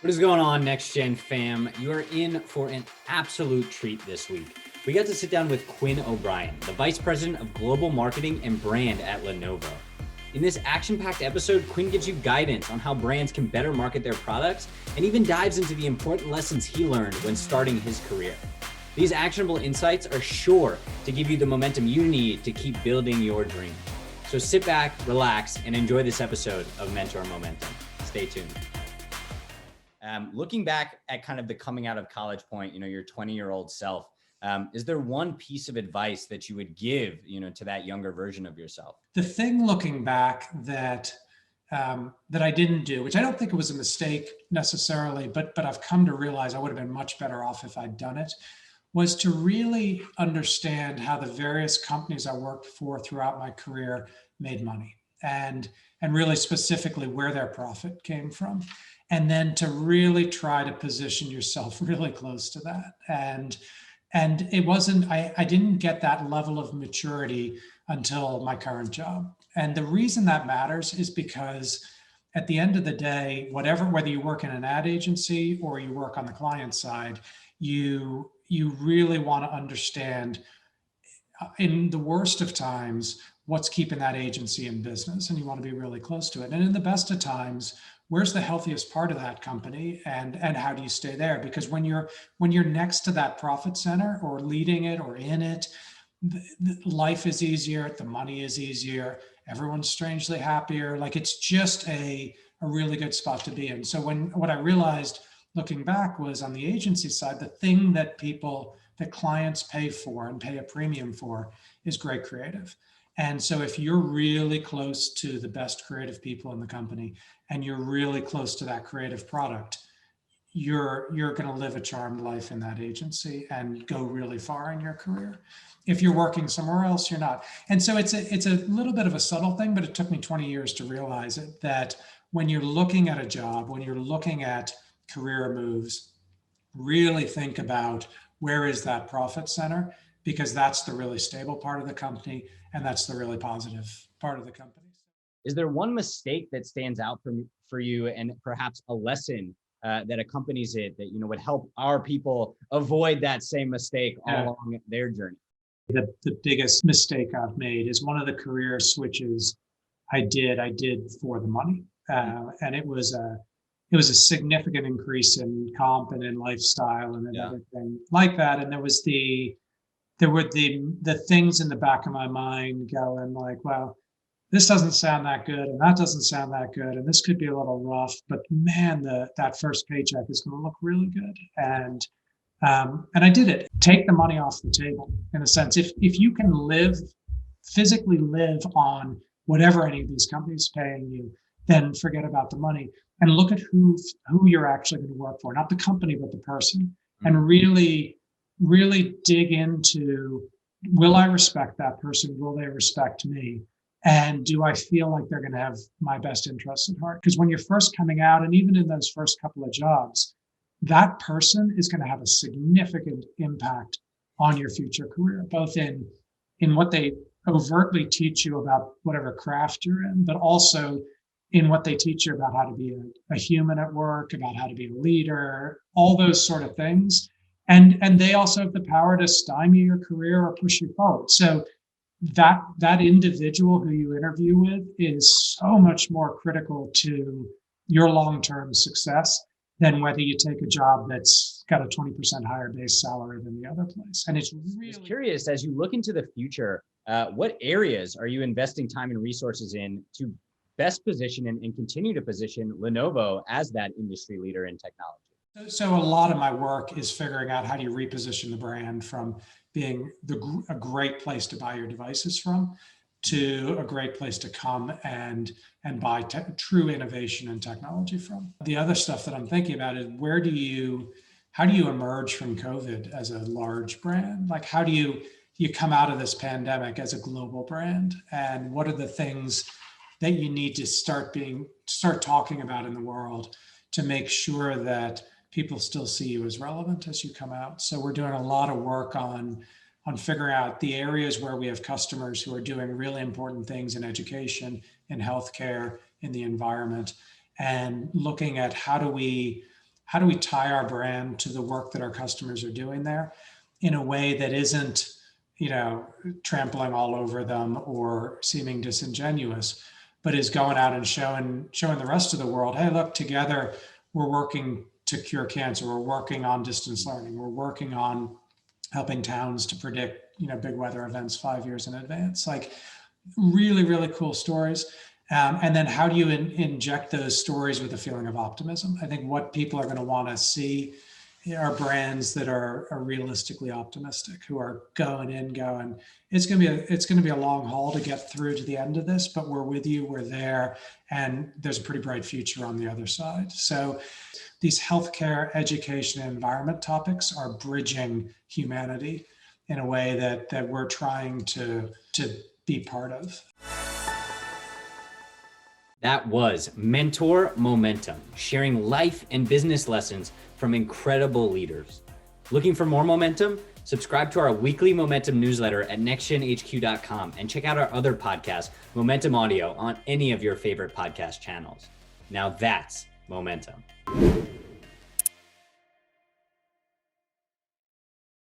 What is going on, Next Gen fam? You are in for an absolute treat this week. We got to sit down with Quinn O'Brien, the Vice President of Global Marketing and Brand at Lenovo. In this action-packed episode, Quinn gives you guidance on how brands can better market their products and even dives into the important lessons he learned when starting his career. These actionable insights are sure to give you the momentum you need to keep building your dream. So sit back, relax, and enjoy this episode of Mentor Momentum. Stay tuned. Looking back at kind of the coming out of college point, your 20-year-old self, is there one piece of advice that you would give, to that younger version of yourself? The thing looking back that I didn't do, which I don't think it was a mistake necessarily, but I've come to realize I would have been much better off if I'd done it, was to really understand how the various companies I worked for throughout my career made money, and really specifically where their profit came from. And then to really try to position yourself really close to that. And it wasn't, I didn't get that level of maturity until my current job. And the reason that matters is because at the end of the day, whether you work in an ad agency or you work on the client side, you really want to understand, in the worst of times, what's keeping that agency in business, and you want to be really close to it. And in the best of times, where's the healthiest part of that company, and how do you stay there? Because when you're next to that profit center or leading it or in it, life is easier, the money is easier, everyone's strangely happier. Like, it's just a really good spot to be in. So what I realized looking back was, on the agency side, the thing that clients pay for and pay a premium for is great creative. And so if you're really close to the best creative people in the company and you're really close to that creative product, you're going to live a charmed life in that agency and go really far in your career. If you're working somewhere else, you're not. And so it's a little bit of a subtle thing, but it took me 20 years to realize it, that when you're looking at a job, when you're looking at career moves, really think about, where is that profit center? Because that's the really stable part of the company, and that's the really positive part of the company. Is there one mistake that stands out for you, and perhaps a lesson that accompanies it that would help our people avoid that same mistake along their journey? The biggest mistake I've made is one of the career switches I did for the money, and it was a significant increase in comp and in lifestyle and everything like that. And there were the things in the back of my mind going like, well, this doesn't sound that good, and that doesn't sound that good, and this could be a little rough, but man, that first paycheck is going to look really good. And I did it. Take the money off the table, in a sense. If you can physically live on whatever any of these companies paying you, then forget about the money and look at who you're actually going to work for, not the company, but the person, and really dig into, will I respect that person? Will they respect me? And do I feel like they're going to have my best interests at heart? Because when you're first coming out, and even in those first couple of jobs, that person is going to have a significant impact on your future career, both in what they overtly teach you about whatever craft you're in, but also in what they teach you about how to be a human at work, about how to be a leader, all those sort of things. And they also have the power to stymie your career or push you forward. So that individual who you interview with is so much more critical to your long-term success than whether you take a job that's got a 20% higher base salary than the other place. And it's really Just curious, as you look into the future, what areas are you investing time and resources in to best position and continue to position Lenovo as that industry leader in technology? So a lot of my work is figuring out, how do you reposition the brand from being a great place to buy your devices from to a great place to come and buy true innovation and technology from. The other stuff that I'm thinking about is, how do you emerge from COVID as a large brand? Like, how do you come out of this pandemic as a global brand? And what are the things that you need to start talking about in the world to make sure that people still see you as relevant as you come out? So we're doing a lot of work on figuring out the areas where we have customers who are doing really important things in education, in healthcare, in the environment, and looking at how do we how do we tie our brand to the work that our customers are doing there in a way that isn't, trampling all over them or seeming disingenuous, but is going out and showing the rest of the world, hey, look, together we're working to cure cancer. We're working on distance learning. We're working on helping towns to predict, big weather events 5 years in advance. Like really, really cool stories. And then how do you inject those stories with a feeling of optimism? I think what people are going to want to see are brands that are realistically optimistic, who are going. It's going to be a long haul to get through to the end of this, but we're with you, we're there, and there's a pretty bright future on the other side. So these healthcare, education, and environment topics are bridging humanity in a way that we're trying to be part of. That was Mentor Momentum, sharing life and business lessons from incredible leaders. Looking for more momentum? Subscribe to our weekly Momentum newsletter at nextgenhq.com and check out our other podcast, Momentum Audio, on any of your favorite podcast channels. Now that's momentum.